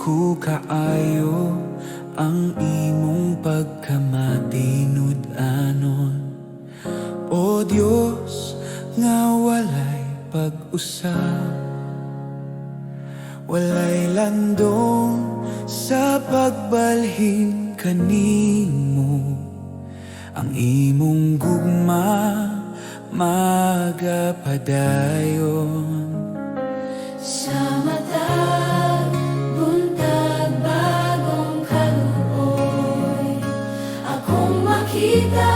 Dako kaayo ang imong pagkamatinud-anon, O Dios nga walay pag-usab, walay landong sa pagbalhin kanimo. Ang imong gugma magapadayon sa matag buntag bagong kaluoy, akong makita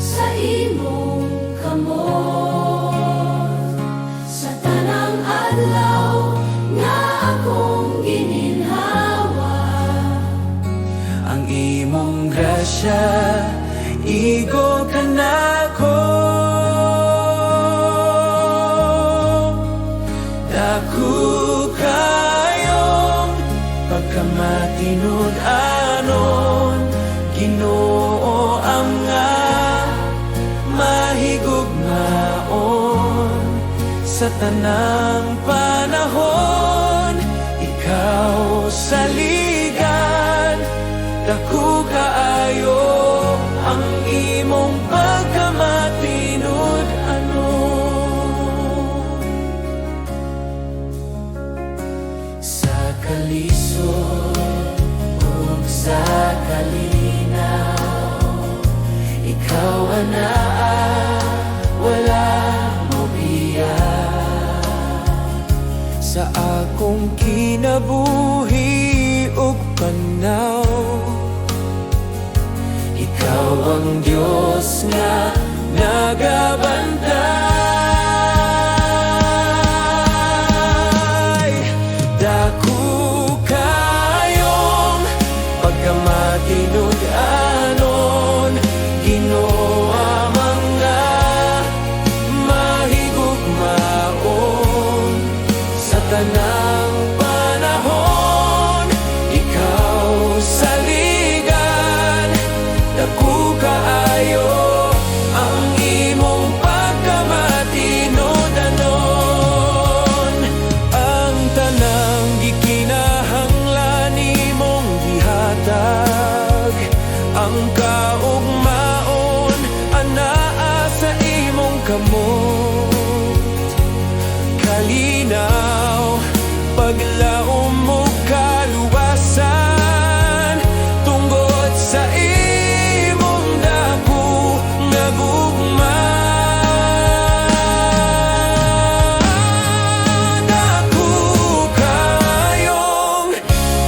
sa imong kamot, sa tanang adlaw nga akong gininhawa. Ang imong grasya igo kanako, dako kayong pagkamatinud-anon, Ginoo ang nga mahigugmaon. Sa tanang panahon ikaw saligan, dako kaayo ang imong pagkamatinud-anon. Sa kalisod ug sa kalinaw, ikaw anaa wala mo biya. Sa akong kinabuhi ug panaw, ikaw ang Diyos nga nagabantay. Dako kayong pagkamatinud-anon, Ginoo ang nga mahigugmaon. Sa tanang panahon ikaw saligan, dako kaayo ang imong pagkamatinud-anon. Ang tanang gikinahanglan imong gihatag, ang kaugmaon anaa sa imong kamot. Kalinaw paglaom mo kaluwasan, tungod sa imong dako nga gugma. Dako kayong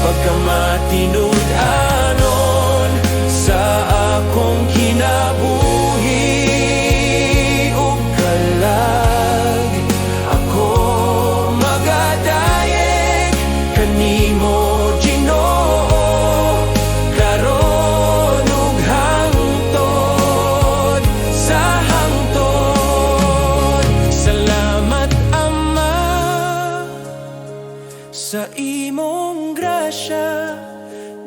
pagkamatinud-anon sa akong kinabuhi ug kalag. Ako magadayeg kanimo, Ginoo, karon ug hangtod sa hangtod. Salamat Ama sa imong grasya,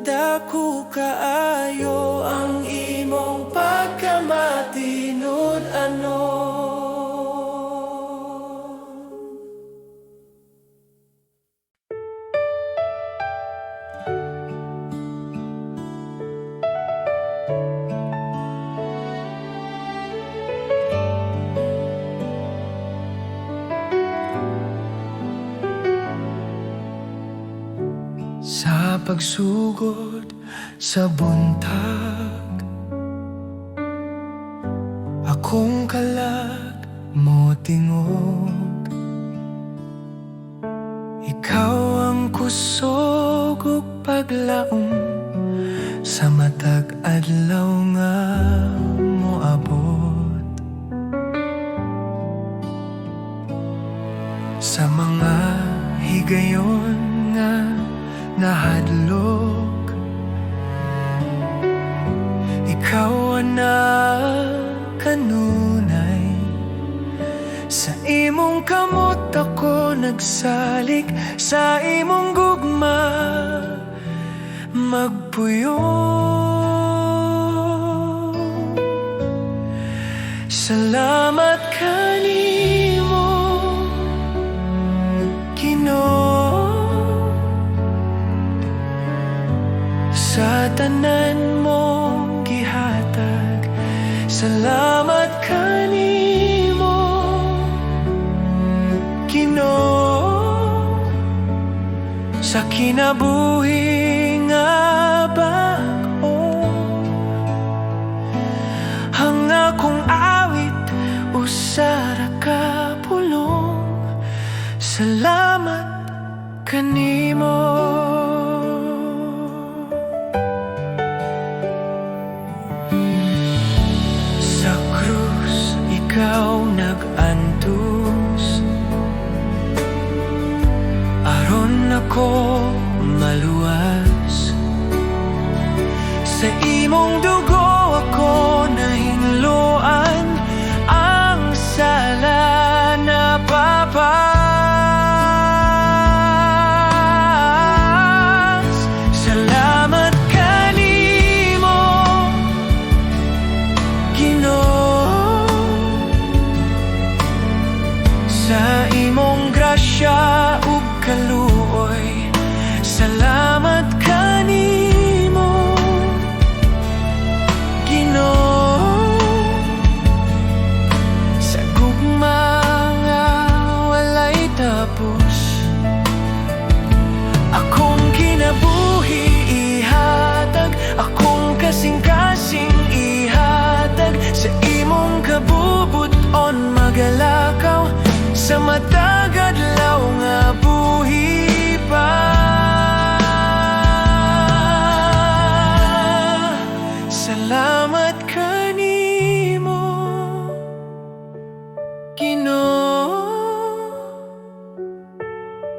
dako kaayo ang imong pagkamatinud-anon. Sa pagsugod sa buntag, akong kalag mo tingog. Ikaw ang kusog ug paglaom sa matag adlaw nga moabot. Sa mga higayon nga nahadlok, ikaw na kanunay. Sa imong kamot ako nagsalig, sa imong gugma magpuyo. Salamat kanimo, Ginoo. sa tanan mong gihatag. Salamat kanimo, Ginoo, sa kinabuhi nga bag-o. Ang akong awit usara ka pulong. Salamat kanimo. Sa krus ikaw nag-antos, aron ako maluwas. Sa imong dugo ako nahinluan, ang sala na papas. Salamat kanimo, Ginoo, sa imong grasya ug kaluoy. Salamat kanimo, Ginoo, sa gugma nga walay tapos. Akong kinabuhi ihatag, akong kasing-kasing ihatag. Sa imong kabubuton magalakaw, sa matag adlaw nga buhi pa. Salamat kanimo, Ginoo,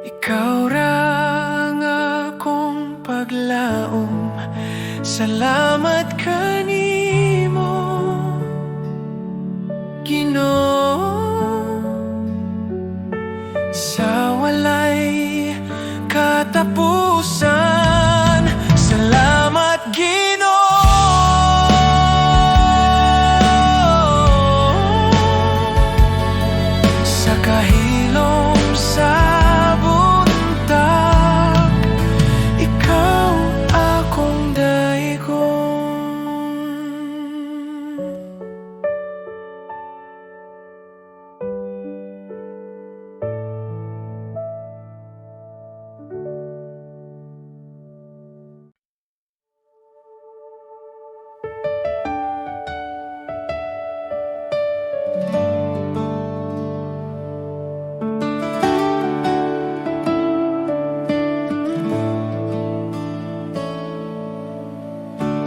ikaw ra ang akong paglaom. Salamat kanimo, Ginoo, sa walay katapusan. Salamat Ginoo, sa kahilom sa buntag, ikaw akong daigon.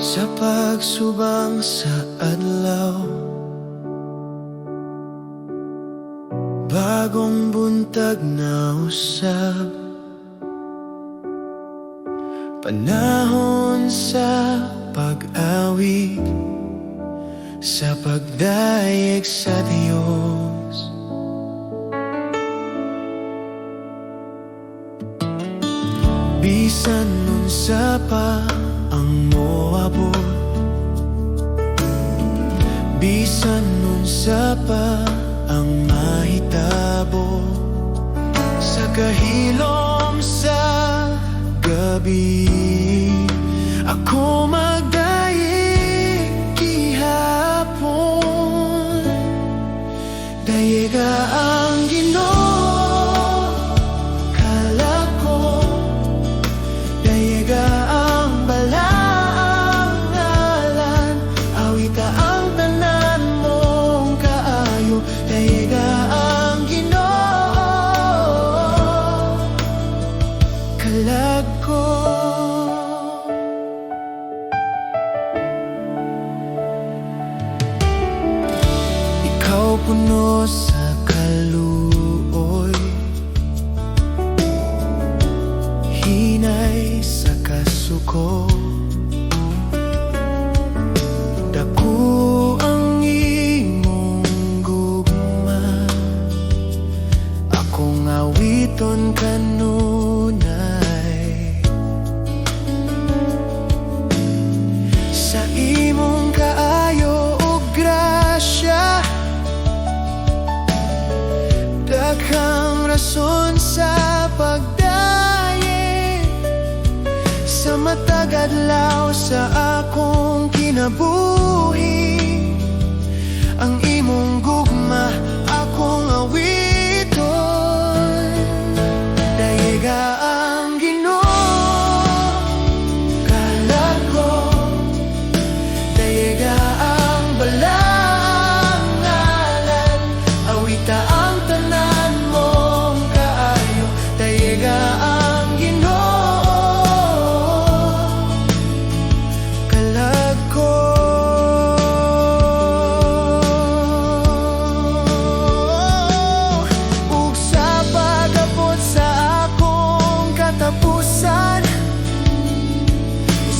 Sa pagsubang sa adlaw, bagong buntag na usab, panahon sa pag-awig, sa pagdayeg sa Diyos. Bisan nun sa pa ang moabot, bisan nun sa pa ang mahitabo, sa kahilom sa gabi, ako magdayeg gihapon. Dayeg ang Ginoo, matag adlaw sa akong kinabuhi, ang imong gugma akong awiton. Dayiga ang Ginoo, kalag ko. Dayiga ang balang ngalan, awita ang tanan mong kaayo. Dayiga ang Ginoo, kalag ko. Ug sa pag-abot sa akong katapusan,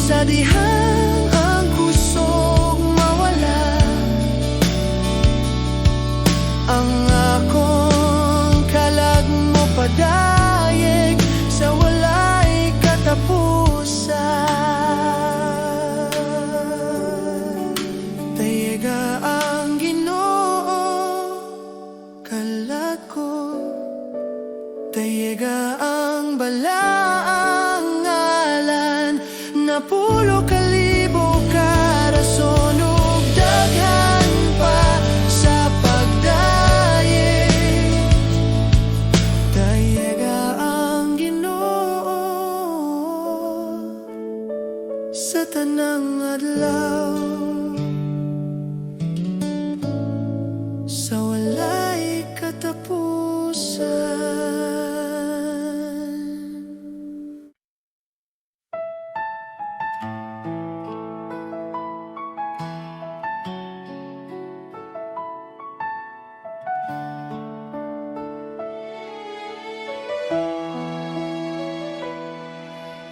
sa dihang ang kusog mawala, ang akong kalag mo padayeg sa walay katapusan. Dayiga ang Ginoo, kalag ko. Dayiga ang balaang ngalan, napulo kalibo karason ug daghan pa sa pagdayeg. Dayiga ang Ginoo sa tanang adlaw, sa walay katapusan.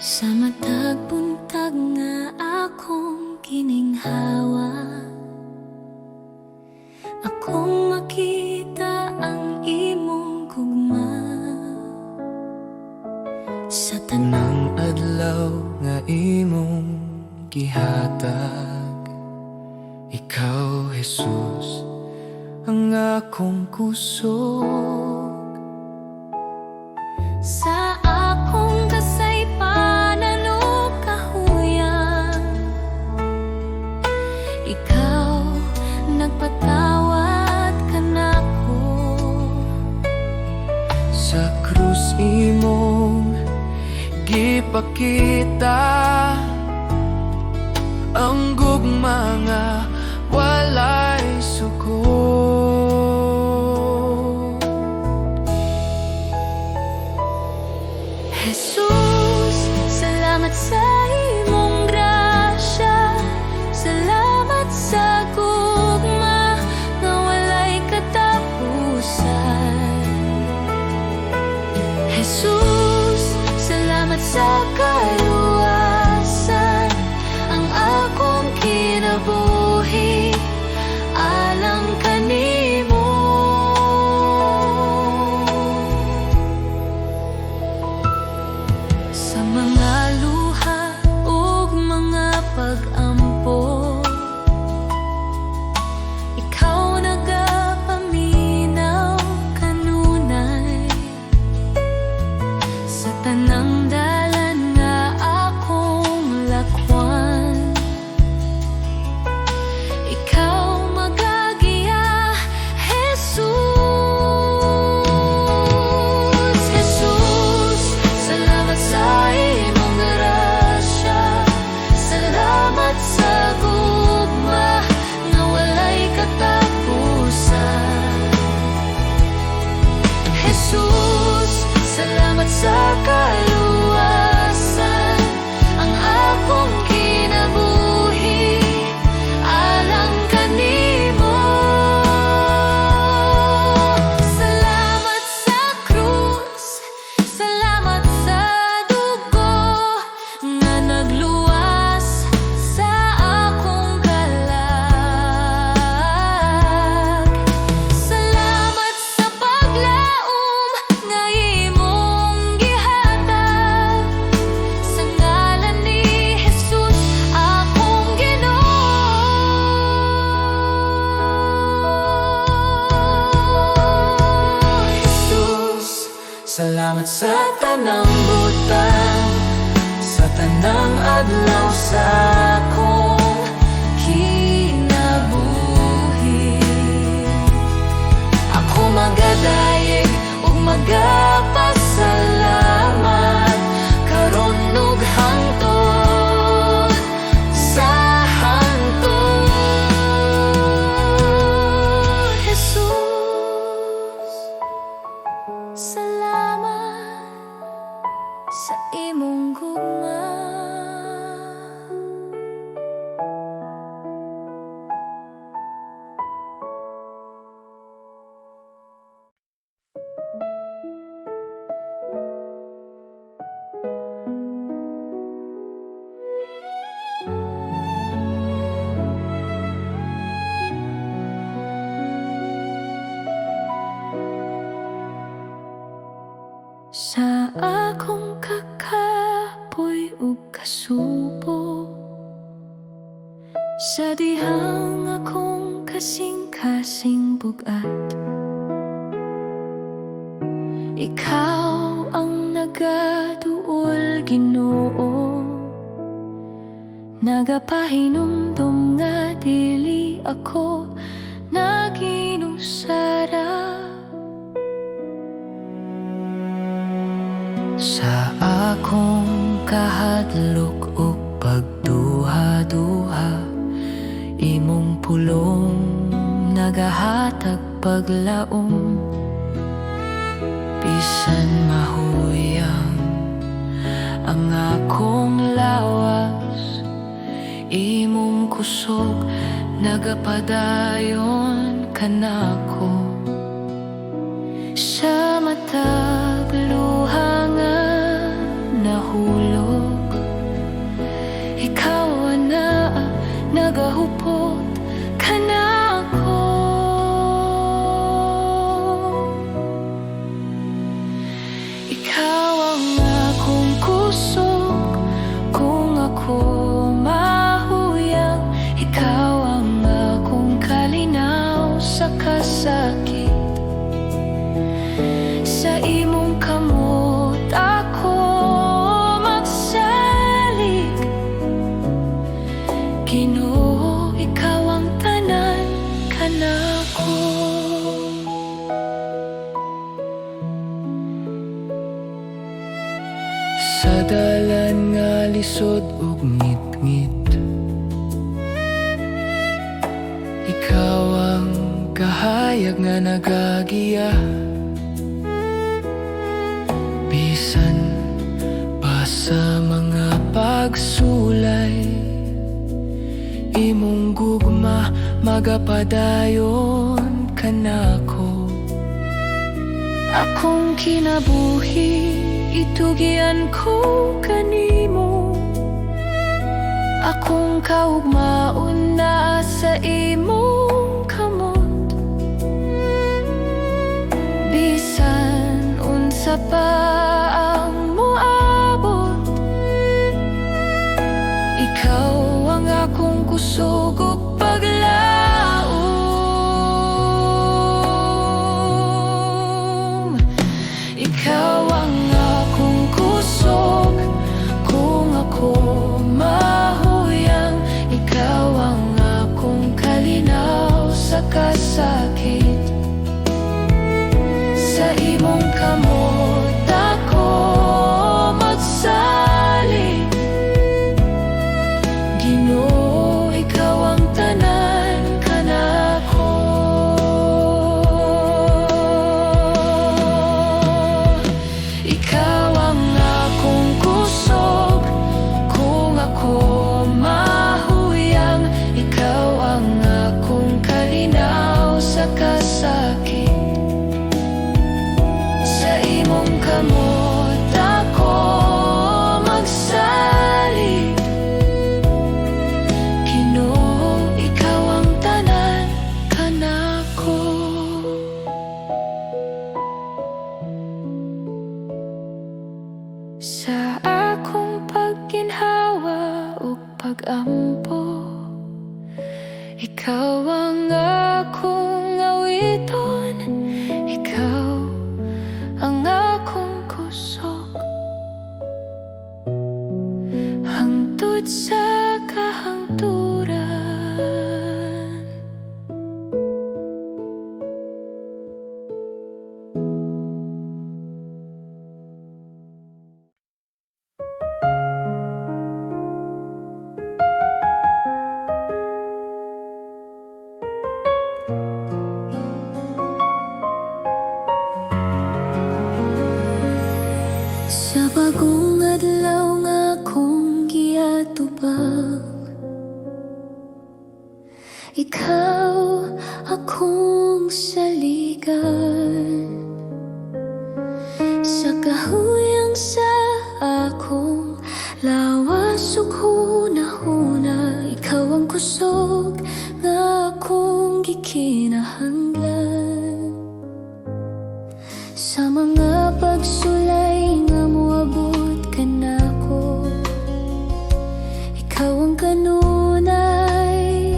Sa matag buntag nga akong kininghawa, akong makita ang imong gugma. Sa Tanang adlaw nga imong gihatag, ikaw Jesus ang akong kusog. sa akong kasaypanan o kahuyan, ikaw nagpatawad kanako. Sa krus imong gipakita ang gugma nga walay suko. Sa dihang akong kasing-kasing bugat, ikaw ang nagaduol, Ginoo. Nagapahinumdum nga dili ako naginusara. Sa akong kahadlok ug pagduha-duha, imong pulong nagahatag paglaom. Bisan mahuyang ang akong lawas, imong kusog nagapadayon kanako. Sa matag luha nga nahulog, ikaw na nagahupot kanako. Ikaw ang akong kusog kung ako mahuyang. Ikaw ang akong kalinaw sa kasakit. Sa imong kamot ako magsalig, Ginoo, ikaw ang tanan kanako. Sa dalan nga lisod ug ngit-ngit, ikaw ang kahayag nga nagagiya. Bisan pa sa mga pagsulay, imong gugma magapadayon kanako. Akong kinabuhi, itugian ko kanimo. Akong kaugmaon na sa imong kamot. Bisan unsa pa ang moabot, ikaw ang akong kusog ug paglaom. Ikaw ang akong kusog kung ako mahuyang. Ikaw ang akong kalinaw sa kasakit. Sa imong kamot ako magsalig, Ginoo, ikaw ang tanan kanako. Ikaw ang akong kusog kung ako mahuyang. Ikaw ang akong kalinaw sa kasakit. Sa imong kamot ako magsalig, Ginoo, ikaw ang tanan kanako. Sa akong pagginhawa ug pag-ampo, ikaw ang akong awiton. Ikaw ang akong kusog hangtod sa kahangturan. Sa bagong adlaw nga akong giatubang, ikaw akong saligan. Sa kahuyang sa akong lawas ug hunahuna, ikaw ang kusog nga akong gikinahanglan. Sa mga pagsulay nga moabot kanako, ikaw ang kanunay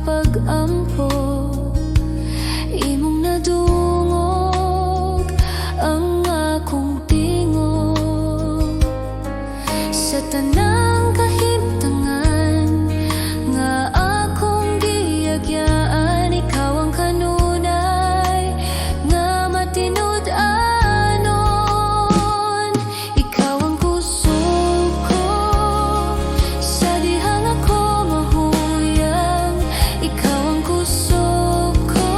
pag-ampo. Imong nadungog ang akong tingog sa tanang kahimtangan nga akong giyagyaan. Ikaw ang kanunay nga matinud-anon. Ikaw ang kusog ko sa dihang ako mahuyang. Ikaw ang kusog ko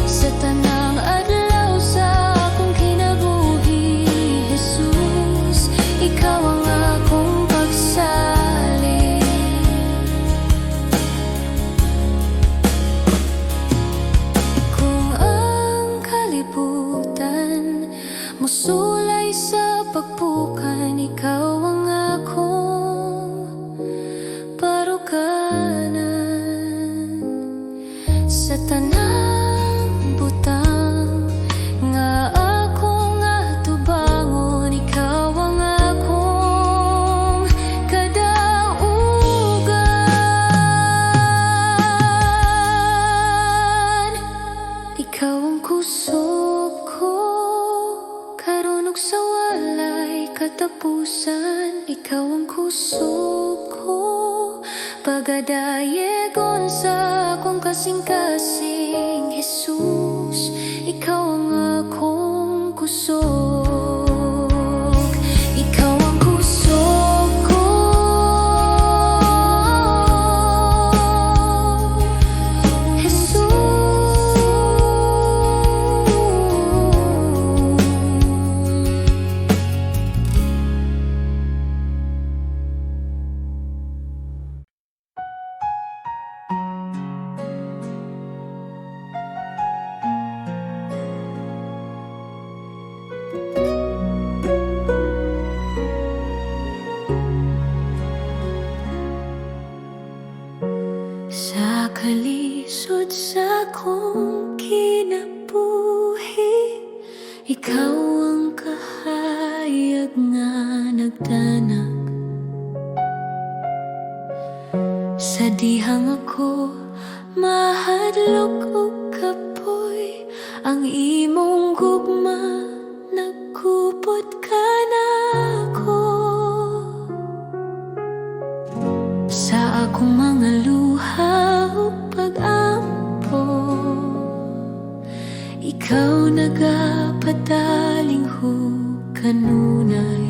sa tanang adlaw sa akong kinabuhi, Jesus. Ikaw ang akong pagsalig. Kung ang kalibutan musulay sa pagpukan, ikaw ang akong parukanan. Sa tanang butang nga akong atubangon, ikaw ang akong kadaugan. Ikaw ang kusog ko karon ug sa walay katapusan. Ikaw ang kusog ko pagadayegon sa akong kasing-kasing, Jesus. Ikaw ang akong kusog. Ikaw ang kusog ko, Jesus. Sa kalisod sa akong kinabuhi, ikaw ang kahayag nga nagtanag. Sa dihang ako mahadlok ug kapoy, ang imong gugma nagkupot ka nako. Sa akong mga luha o pag-ampo, ikaw nagapadaling kanunay.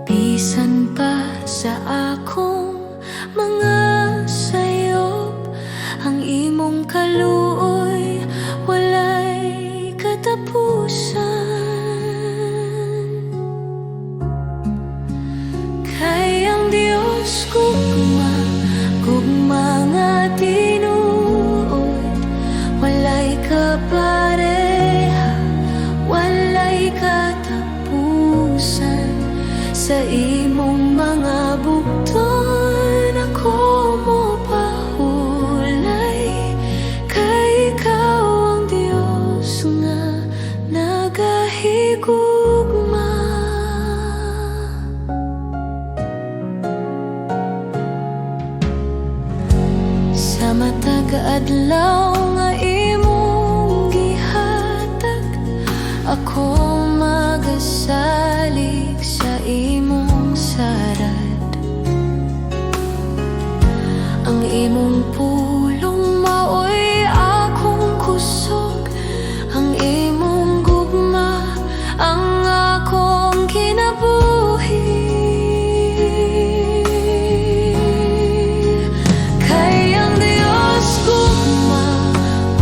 Bisan pa sa akong mga sayop, ang imong kaluoy walay katapusan. Kay ang Diyos gugma nga tinuod, walay kapareha, walay katapusan. Sa imong mga bugton ako mo pahulay, kay ikaw ang Diyos nga nagahigugma. Sa matag adlaw nga imong gihatag, ako magasalig sa imong sarad. Ang imong pulong maoy akong kusog, ang imong gugma ang akong kinabuhi. Kay ang Diyos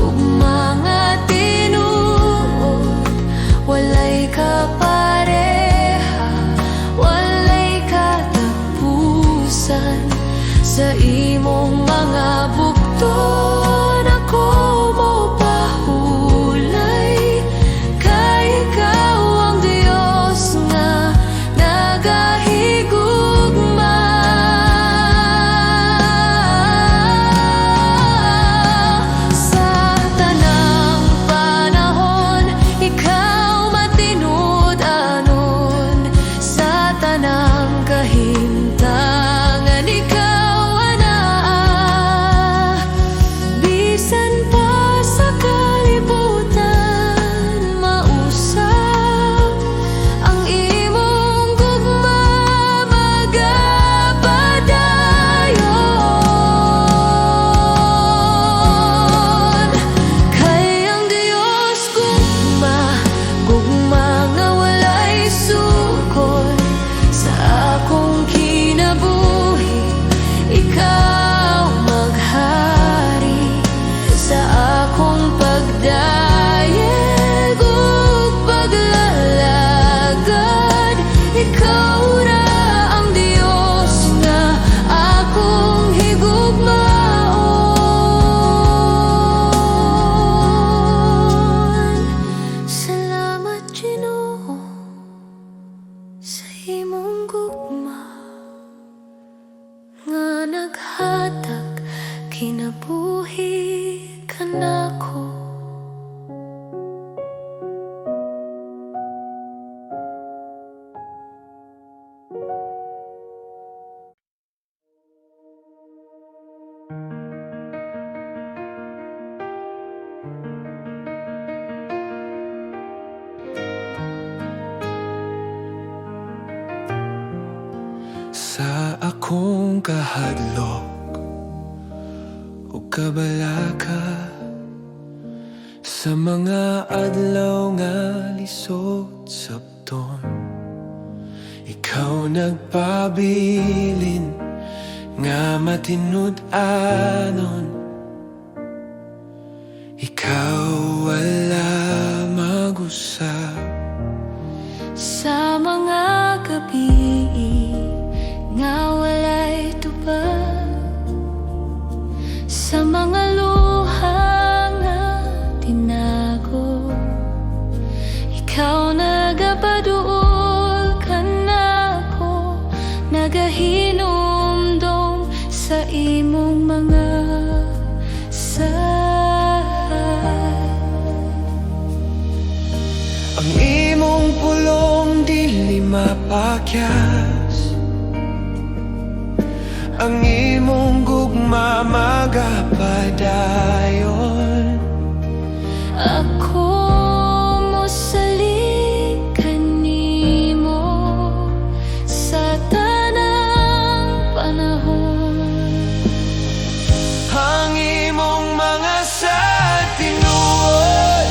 gugma nga tinuod, walay kapareha, walay katapusan. Sa imong mga bugton ako mo pahulay, kay ikaw ang Diyos nga nagahigugma. Sa tanang panahon ikaw matinud-anon, sa tanang kahimtangan ikaw ana naghatag kinabuhi ka nako. Sa akong kahadlok o kabalaka, sa mga adlaw nga lisod sabton, ikaw nagpabilin nga matinud-anon. Ikaw wala mag-usap Sa mga gabi nga walay tubag, sa mga luha nga tinago, ikaw nagapaduol ka nako, nagahinumdum sa imong mga ang imong pulong dili mapakyas, ang imong gugma magapadayon. Ako mosalig kanimo sa tanang panahon. Ang imong mga sa tinuod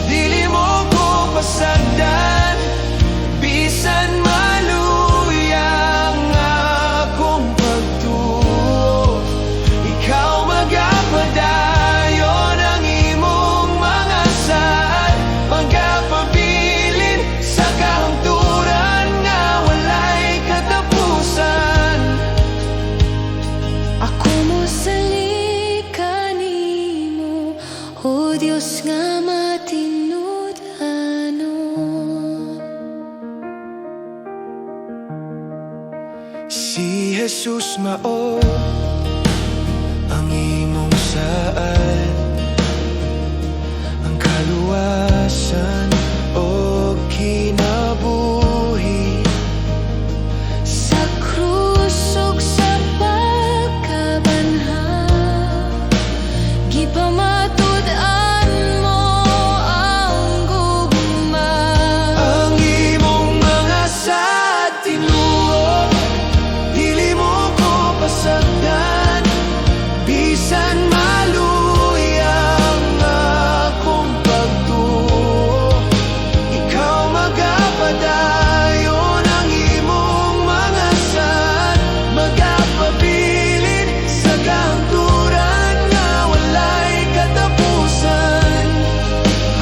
dili mo ko pasagdan, bisan maluyang akong pagtuo. Ikaw magapadayon ang imong mga saad, magapabilin sa kahangturan nga walay katapusan. Ako mosalig kanimo, o Dios nga matinud-anon. Si Jesus mao ang imong saad, ang kaluwasan o kinabuhi. Sa krus ug sa pagkabanhaw, gipamatud-an mo ang gugma. Ang imong mga sa tinuod dili mo ko pasagdan, bisan maluyang akong pagtuo. Ikaw magapadayon ang imong mga saad, magapabilin sa kahangturan nga walay katapusan.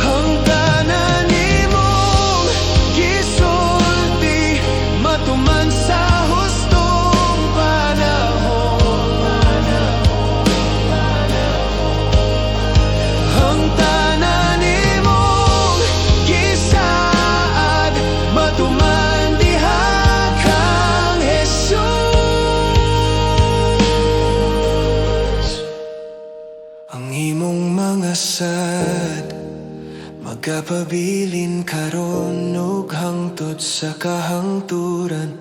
Ang tanan nimong gisulti matuman sa hustong panahon. Ang tanan nimong gisaad matuman diha kang Jesus. Ang imong mga sad magapabilin karon ug hangtod sa kahangturan.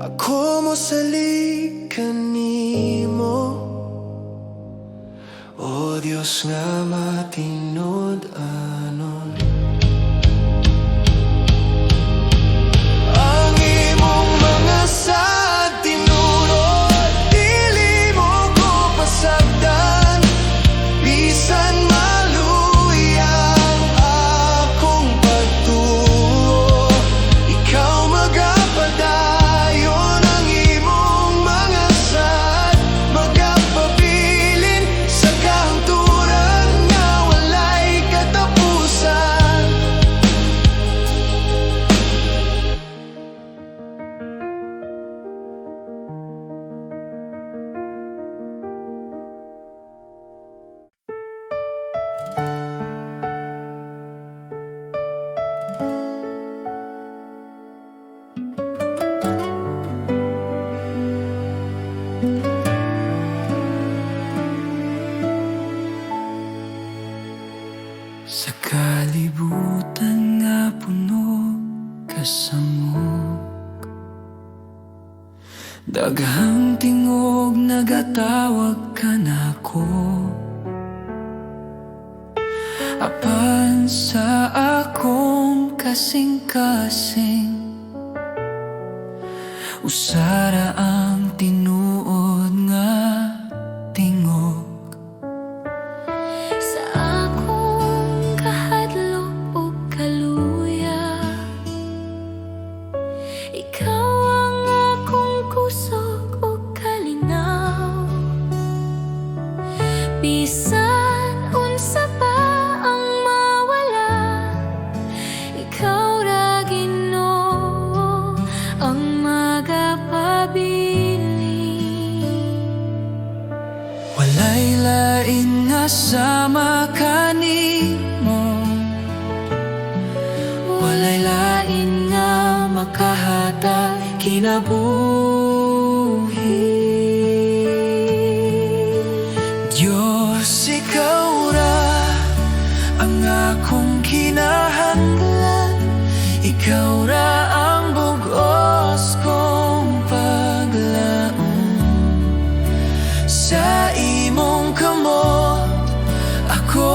Ako mosalig kanimo, o Dios nga matinud-anon. Ang imong mga sa tinurod dili mo ko pasagdan, bisan maluyang akong pagtuo. Ikaw magapadayon ang imong mga saad, magapabilin sa kahangturan nga walay katapusan. Ang tingog nagatawag ka na ko, apan sa akong kasing-kasing. Usara ang tinuod nga tingog. Sa akong kahadlok o kaluya, ikaw ang akong kusog o kalinaw. Bisan unsa pa ang mawala, ikaw ra Ginoo ang magapabiling. Walay lain nga sama kanimo, walay lain nga makahatag kinabuhi. Diyos, ikaw ra ang akong kinahanglan, ikaw ra ang bugos kong paglaom. Sa imong kamot ako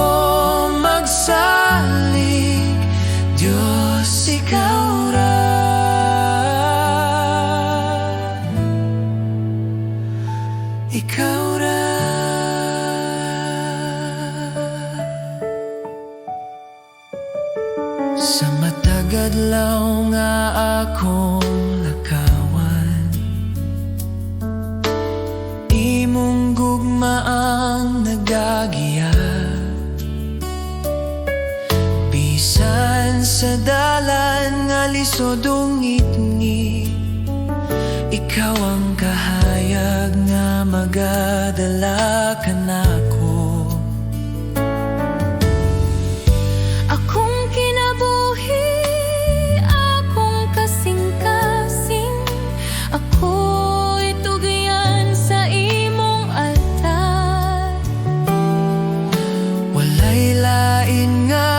magsalig, Diyos, ikaw ra. Ikaw ra. Sa matagadlaw nga akong lakawan, imong gugma ang nagagiya. Bisan sa dalan nga lisod ungit-ngit, ikaw ang kahayag nga magadala kanako. Akong kinabuhi, akong kasing-kasing, ako'y tugyan sa imong altar. Walay lain nga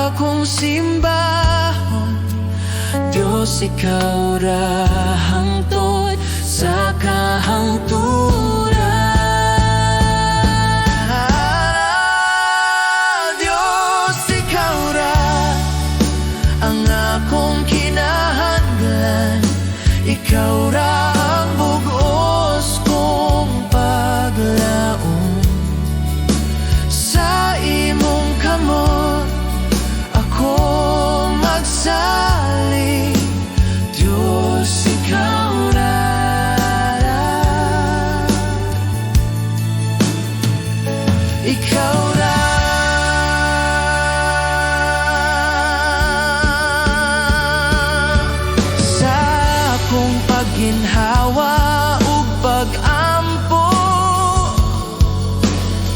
akong simbahon, Diyos, ikaw ra hangtod sa kahangturan. Diyos, ikaw ra ang akong kinahanglan, ikaw ra ang bugos kong paglaom. Sa imong kamot ako magsalig, Diyos, ikaw ra. Ikaw ra. Sa akong pagginhawa ug pag-ampo,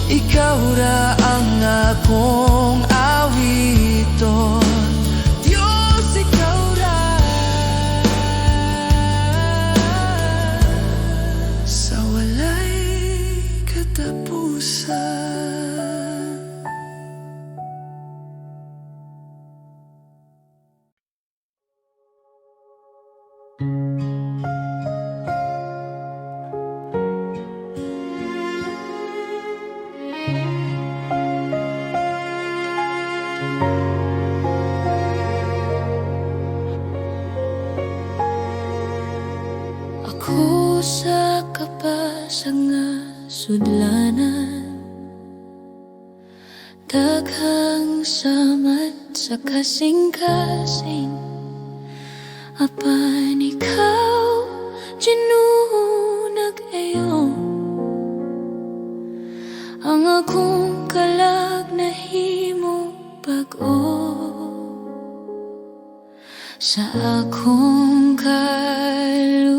ikaw ra ang akong awiton, Diyos, ikaw ra. Sa walay katapusan. Ako sa kapasag nga sudlanan, daghang samat sa kasing-kasing, apan ikaw Ginoo nag-ayo. Ang akong kalag nahimo bag-o, sa akong kaluyahan,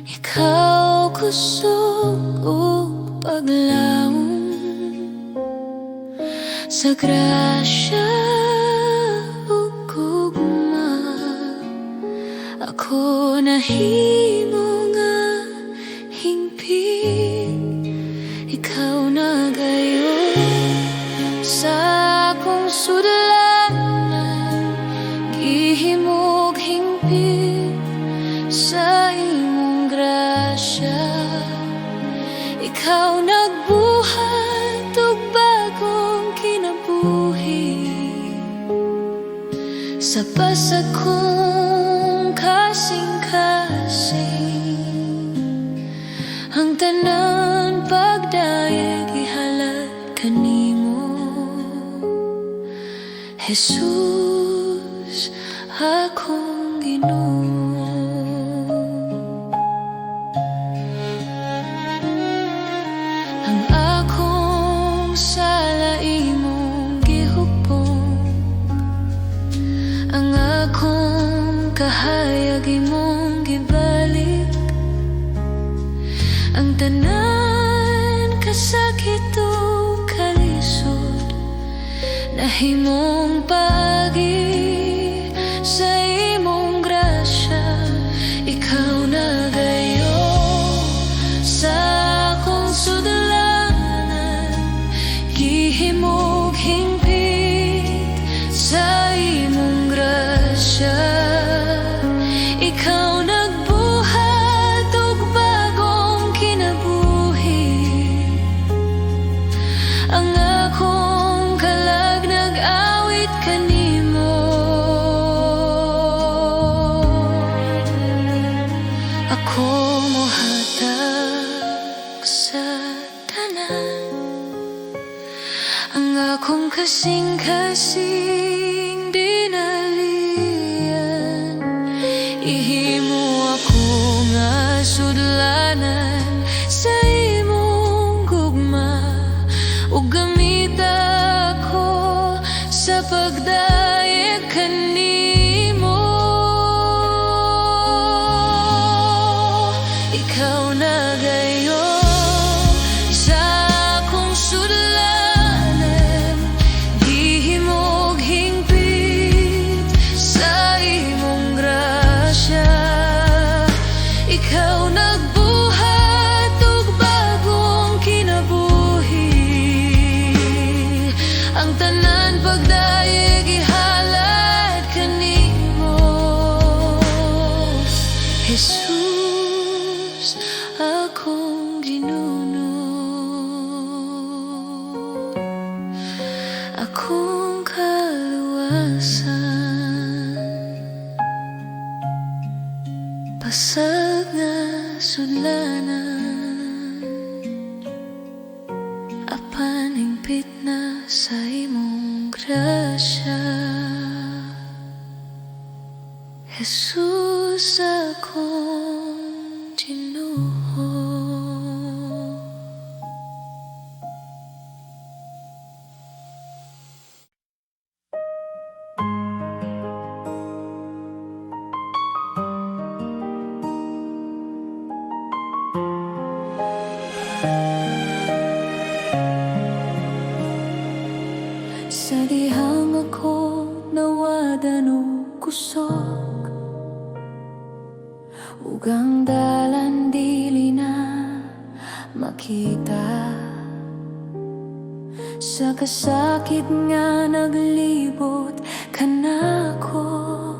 ikaw kusog o paglaom. Sa grasya ug gugma ako nahimo nga hingpit, ikaw nagayon sa akong sudlanan, gihimog hingpit, sa imong grasya. Ikaw nagbuhat og bagong kinabuhi sa pasag kong kasing-kasing. Ang tanan pagdayeg ihalad kanimo, Jesus, akong Ginoo. Ang akong sala imong gihupong, ang akong kahayag imong gibalik, ang tanan kasakit o kalisod nahimong paagi sa imong grasya. Ikaw nagayo sa akong sudlanan, gihimog hingpit sa imong grasya. Ikaw nagbuhat og bagong kinabuhi, ang akong kalag nag-awit kanimo. Ako mohatag sa tanan, ang akong kasing-kasing dinalian. Ihimo ako nga sudlanan sa imong gugma, ug gamit ako sa pagdayeg kanimo. Ikaw nagayo sa akong sudlanan, gihimog hingpit sa imong grasya. Ikaw nagbuhat og bagong kinabuhi, ang tanan pagdayeg ihalad kanimo, Jesus, akong Ginuno. Akong kaluwasan, pasag nga sudlanan, apan hingpit na sa imong grasya. Jesus, akong Ginoo. Sa dihang ako nawadan og kusog, ug ang dalan dili na makita. Sa kasakit nga naglibot kanako,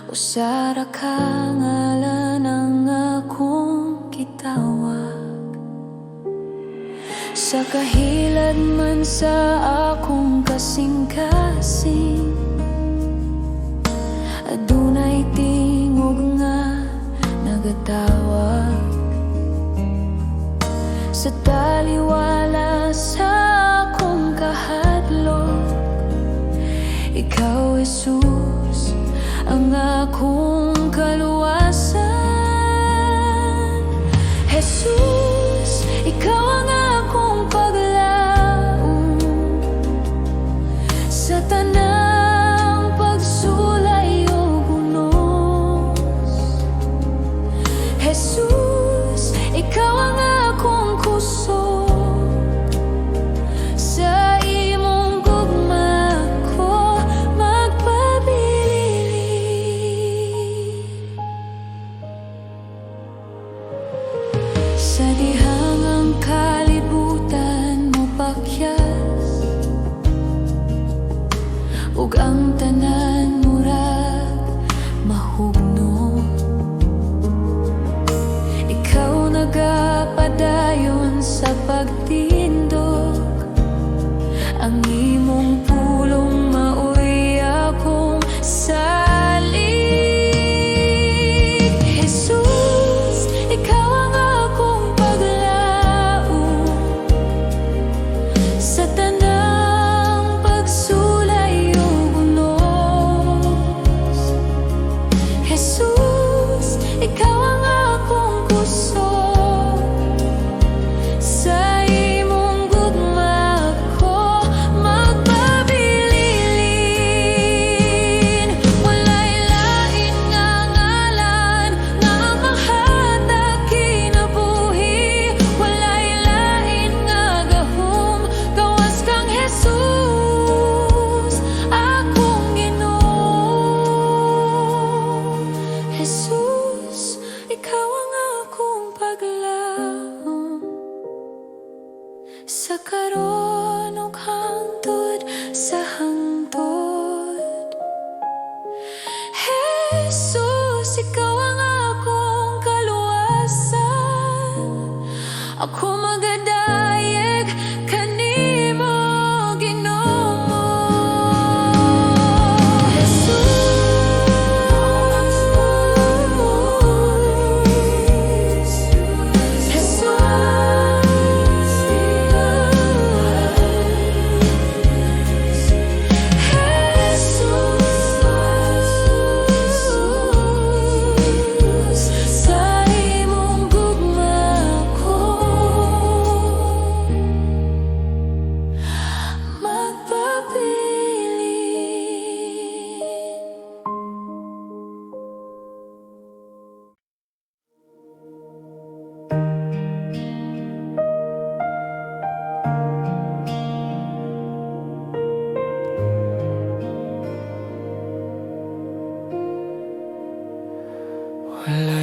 usara ka ngalan ang akong kitawag. Sa kahilad man sa akong kasing-kasing, adunay tingog nga nagatawag. Sa taliwala sa akong kahadlok, ikaw, Jesus, ang akong kaluwasan. Jesus, ikaw ang akong paglaom sa tanang pagsulay o gunos. Jesus, ikaw ang akong kusog, sa imong gugma ko magpabilin. Sa dihang ang kalibutan mo pakyas, ug ang tanan murag mahugno.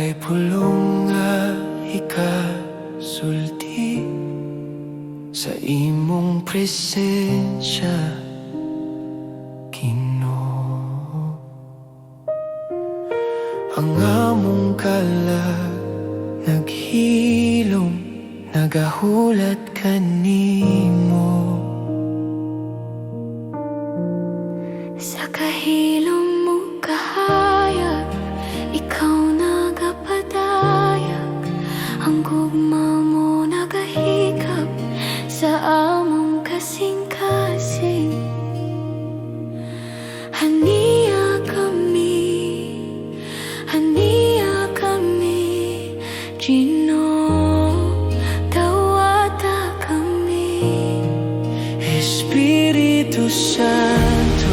kay pulong nga ikasulti sa imong presensya, Ginoo. Ang among kalag naghilom, nagahulat kanimo. Sa kahilom mo kahayag, ikaw nagapadayag. Ang gugma mo nagahikap sa among kasing-kasing. Haniya kami, Ginoo, dawata kami. Espiritu Santo,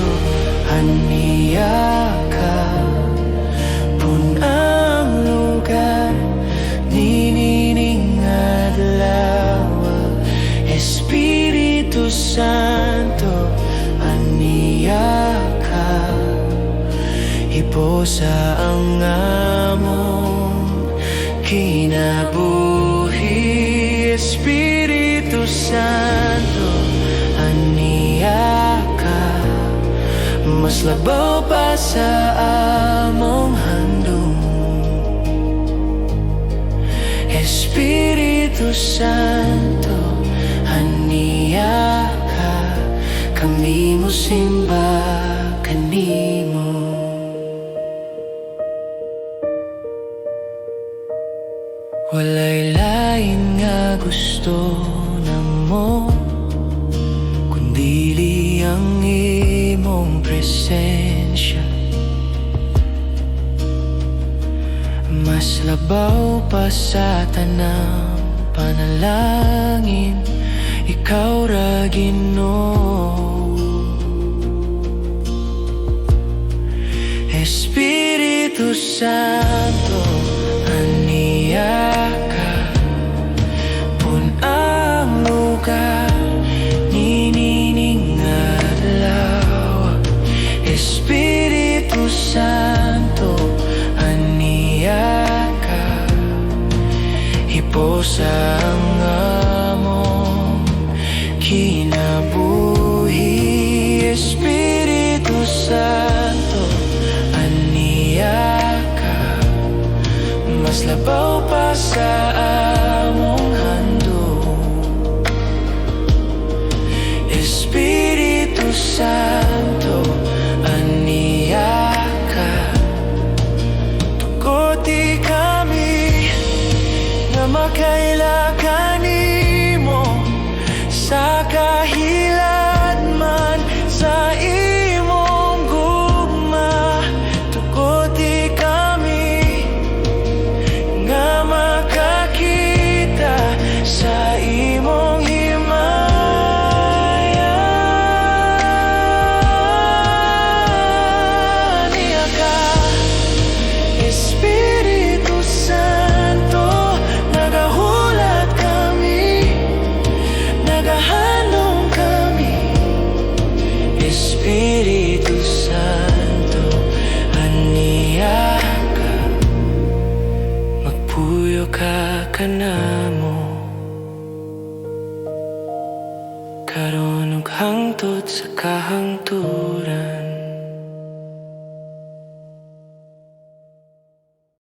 haniya ka, punang lugar, ninining adlaw. Espiritu Santo, haniya ka, iposa ang among kinabuhi. Espiritu Santo, haniya ka, mas labaw pa sa among handom. Espiritu Santo, haniya ka, kami mo simba kanimo. Walay lain nga gusto namo, kundili ang imong presensya. Mas labaw pa sa tanang panalangin, ikaw ra Ginoo. Espiritu Santo, haniya ka, punang lugar, ninining adlaw. Espiritu Santo, haniya ka, iposa ang among kinabuhi. Espiritu Santo, haniya ka, mas labaw pa sa among handom. Espiritu Santo, haniya ka, tuguti kami nga makaila kanimo sa kahilad man sa imong gugma. Tuguti kami nga makakita sa imong himaya. Haniya ka, Espiritu Santo, nagahulat kami, nagahanong kami. Espiritu Santo, haniya ka, magpuyo ka kanamo, karon ug hangtod sa kahangtod.